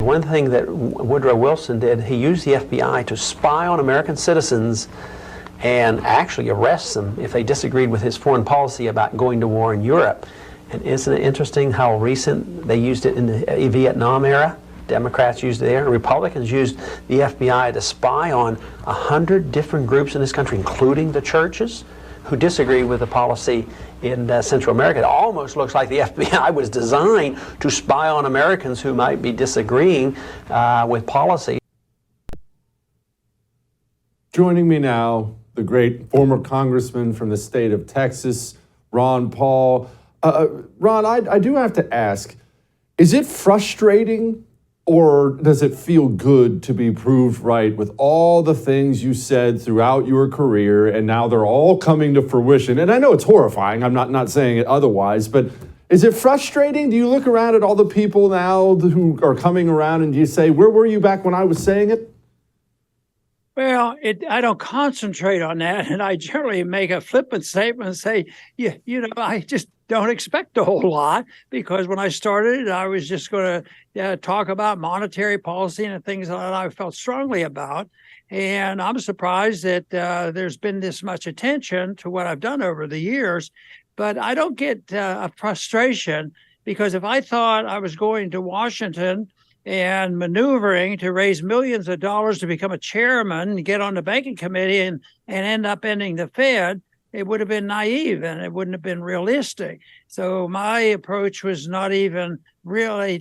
one thing that Woodrow Wilson did, he used the FBI to spy on American citizens and actually arrest them if they disagreed with his foreign policy about going to war in Europe. And isn't it interesting how recent they used it in the Vietnam era? Democrats used it there. Republicans used the FBI to spy on 100 different groups in this country, including the churches, who disagree with the policy in Central America. It almost looks like the FBI was designed to spy on Americans who might be disagreeing with policy. Joining me now, the great former congressman from the state of Texas, Ron Paul. Ron, I do have to ask, is it frustrating or does it feel good to be proved right with all the things you said throughout your career and now they're all coming to fruition? And I know it's horrifying, I'm not saying it otherwise, but is it frustrating? Do you look around at all the people now who are coming around and you say, where were you back when I was saying it? Well, I don't concentrate on that, and I generally make a flippant statement and say, I just don't expect a whole lot, because when I started, I was just going to talk about monetary policy and the things that I felt strongly about. And I'm surprised that there's been this much attention to what I've done over the years, but I don't get a frustration, because if I thought I was going to Washington and maneuvering to raise millions of dollars to become a chairman, get on the banking committee and end up ending the Fed, it would have been naive and it wouldn't have been realistic. So my approach was not even really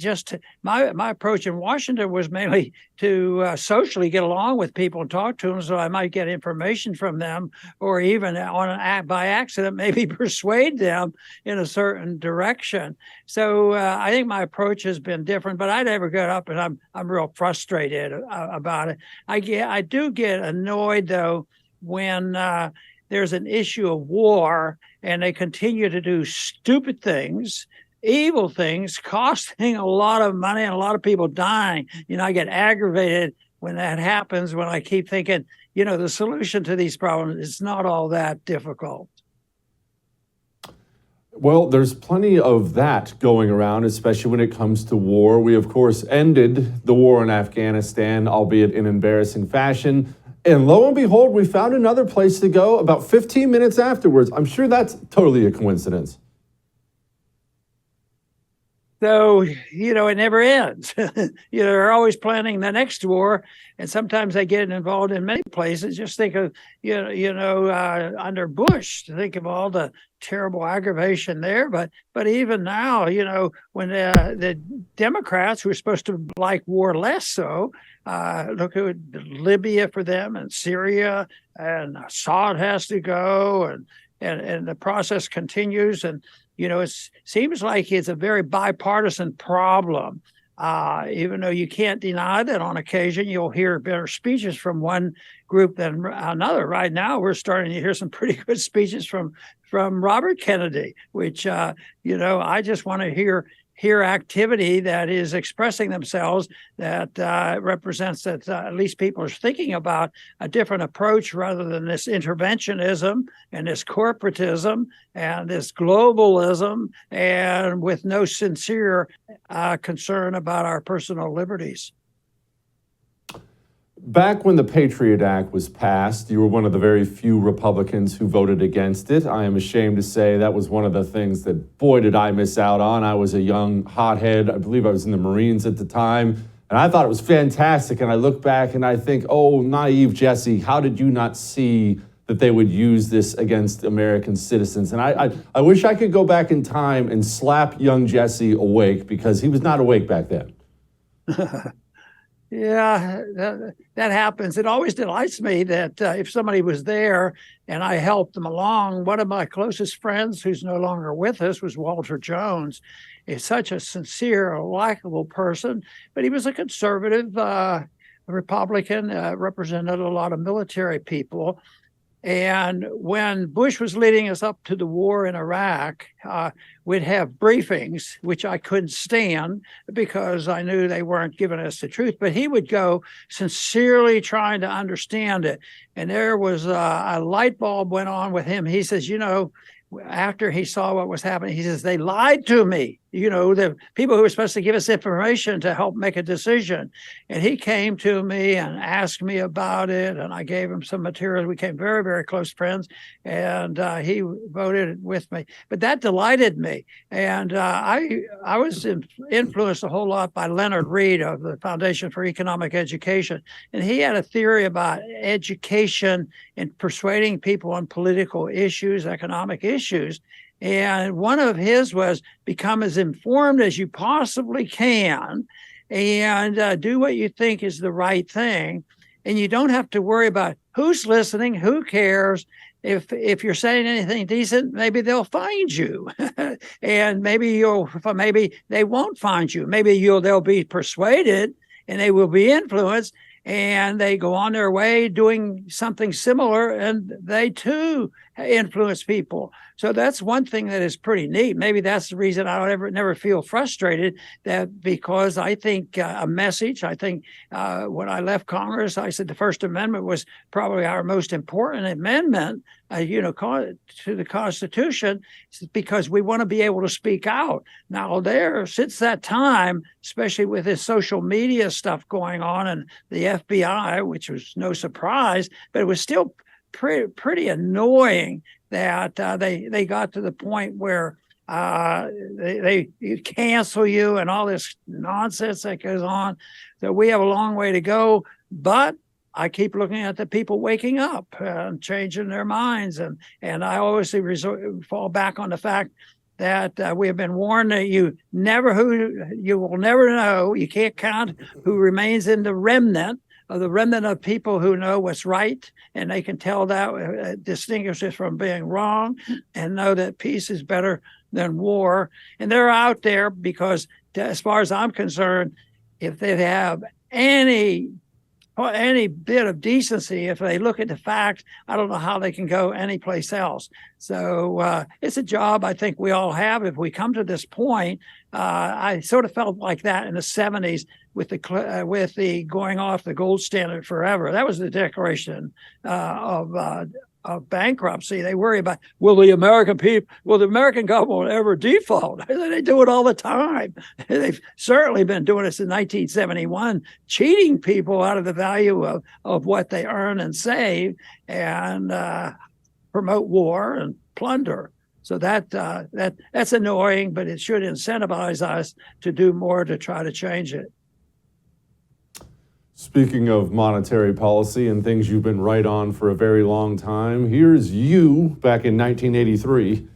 my approach in Washington was mainly to socially get along with people and talk to them so I might get information from them, or even by accident, maybe persuade them in a certain direction. So I think my approach has been different, but I never got up and I'm real frustrated about it. I do get annoyed though when there's an issue of war and they continue to do stupid things, evil things, costing a lot of money and a lot of people dying. I get aggravated when that happens, when I keep thinking, the solution to these problems is not all that difficult. Well, there's plenty of that going around, especially when it comes to war. We, of course, ended the war in Afghanistan, albeit in embarrassing fashion. And lo and behold, we found another place to go about 15 minutes afterwards. I'm sure that's totally a coincidence. So, it never ends. They're always planning the next war, and sometimes they get involved in many places. Just think of, under Bush, think of all the terrible aggravation there. But even now, when the Democrats, who are supposed to like war less so, look at Libya for them and Syria, and Assad has to go, and the process continues. And it seems like it's a very bipartisan problem, even though you can't deny that on occasion you'll hear better speeches from one group than another. Right now, we're starting to hear some pretty good speeches from Robert Kennedy, which, I just want to hear activity that is expressing themselves, that represents that at least people are thinking about a different approach rather than this interventionism and this corporatism and this globalism, and with no sincere concern about our personal liberties. Back when the Patriot Act was passed, you were one of the very few Republicans who voted against it. I am ashamed to say that was one of the things that, boy, did I miss out on. I was a young hothead. I believe I was in the Marines at the time, and I thought it was fantastic. And I look back and I think, oh, naive Jesse, how did you not see that they would use this against American citizens? And I wish I could go back in time and slap young Jesse awake, because he was not awake back then. Yeah, that happens. It always delights me that if somebody was there and I helped them along. One of my closest friends, who's no longer with us, was Walter Jones. He's such a sincere, likable person, but he was a conservative Republican, represented a lot of military people. And when Bush was leading us up to the war in Iraq, we'd have briefings, which I couldn't stand because I knew they weren't giving us the truth. But he would go sincerely trying to understand it. And there was a light bulb went on with him. He says, after he saw what was happening, he says, they lied to me. The people who were supposed to give us information to help make a decision. And he came to me and asked me about it, and I gave him some material. We became very, very close friends, and he voted with me. But that delighted me. And I was influenced a whole lot by Leonard Reed of the Foundation for Economic Education. And he had a theory about education and persuading people on political issues, economic issues. And one of his was become as informed as you possibly can and do what you think is the right thing. And you don't have to worry about who's listening, who cares. If you're saying anything decent, maybe they'll find you, and maybe they won't find you. Maybe they'll be persuaded and they will be influenced, and they go on their way doing something similar, and they too influence people. So that's one thing that is pretty neat. Maybe that's the reason I don't never feel frustrated, that because I think a message, I think when I left Congress, I said the First Amendment was probably our most important amendment, to the Constitution, because we want to be able to speak out. Now since that time, especially with this social media stuff going on and the FBI, which was no surprise, but it was still pretty annoying that they got to the point where they cancel you and all this nonsense that goes on. So we have a long way to go, but I keep looking at the people waking up and changing their minds, and I always fall back on the fact that we have been warned that you will never know. You can't count who remains in the remnant of people who know what's right, and they can tell that, distinguish it from being wrong, and know that peace is better than war. And they're out there because, as far as I'm concerned, if they have any bit of decency, if they look at the facts, I don't know how they can go anyplace else. So it's a job I think we all have if we come to this point. I sort of felt like that in the 70s with the going off the gold standard forever. That was the declaration of bankruptcy. They worry about, will the American government ever default? They do it all the time. They've certainly been doing it since 1971, cheating people out of the value of what they earn and save, and promote war and plunder. So that's annoying, but it should incentivize us to do more to try to change it. Speaking of monetary policy and things you've been right on for a very long time, here's you back in 1983.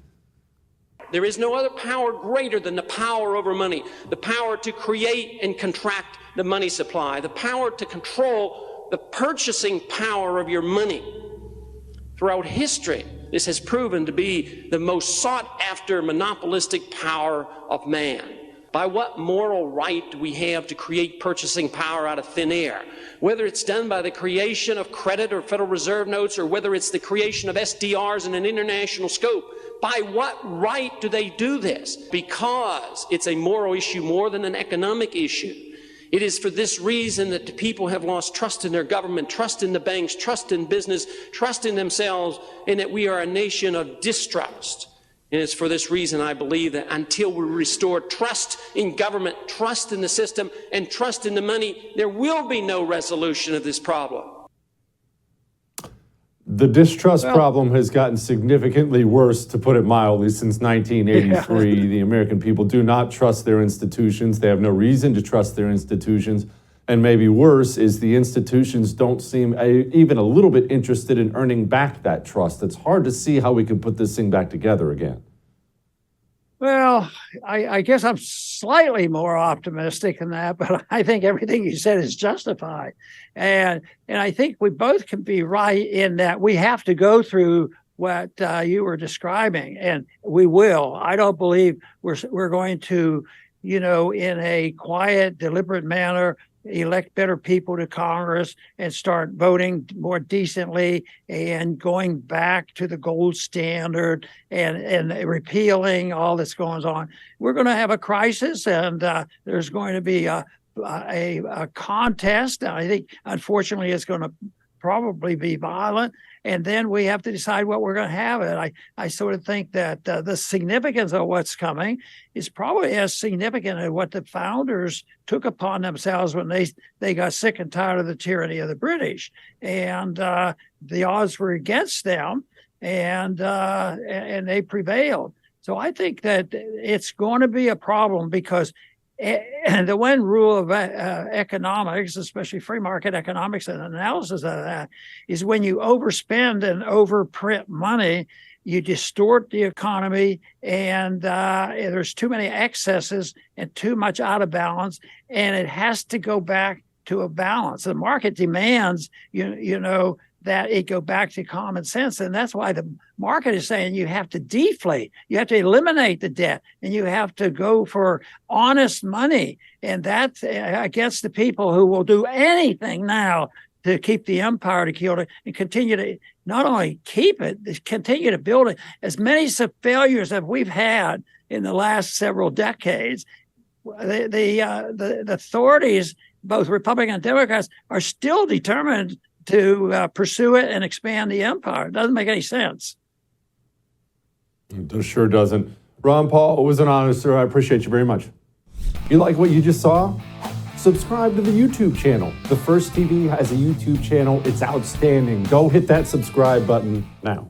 There is no other power greater than the power over money, the power to create and contract the money supply, the power to control the purchasing power of your money. Throughout history, this has proven to be the most sought-after monopolistic power of man. By what moral right do we have to create purchasing power out of thin air? Whether it's done by the creation of credit or Federal Reserve notes, or whether it's the creation of SDRs in an international scope, by what right do they do this? Because it's a moral issue more than an economic issue. It is for this reason that the people have lost trust in their government, trust in the banks, trust in business, trust in themselves, and that we are a nation of distrust. And it's for this reason I believe that until we restore trust in government, trust in the system, and trust in the money, there will be no resolution of this problem. The distrust problem has gotten significantly worse, to put it mildly, since 1983. Yeah. The American people do not trust their institutions. They have no reason to trust their institutions. And maybe worse is the institutions don't seem even a little bit interested in earning back that trust. It's hard to see how we can put this thing back together again. Well, I guess I'm slightly more optimistic than that, but I think everything you said is justified. And I think we both can be right in that we have to go through what you were describing, and we will. I don't believe we're going to, in a quiet, deliberate manner, elect better people to Congress and start voting more decently and going back to the gold standard and repealing all that's going on. We're going to have a crisis, and there's going to be a contest. I think, unfortunately, it's going to probably be violent. And then we have to decide what we're going to have it. I sort of think that the significance of what's coming is probably as significant as what the founders took upon themselves when they got sick and tired of the tyranny of the British. And the odds were against them, and they prevailed. So I think that it's going to be a problem because the one rule of economics, especially free market economics and analysis of that, is when you overspend and overprint money, you distort the economy, and there's too many excesses and too much out of balance, and it has to go back to a balance. The market demands, you know, that it go back to common sense. And that's why the market is saying you have to deflate, you have to eliminate the debt, and you have to go for honest money. And that's against the people who will do anything now to keep the empire, to kill it, and continue to not only keep it, continue to build it. As many failures as we've had in the last several decades, the authorities, both Republican and Democrats, are still determined to pursue it and expand the empire. It doesn't make any sense. It sure doesn't. Ron Paul, it was an honor, sir. I appreciate you very much. You like what you just saw? Subscribe to the YouTube channel. The First TV has a YouTube channel. It's outstanding. Go hit that subscribe button now.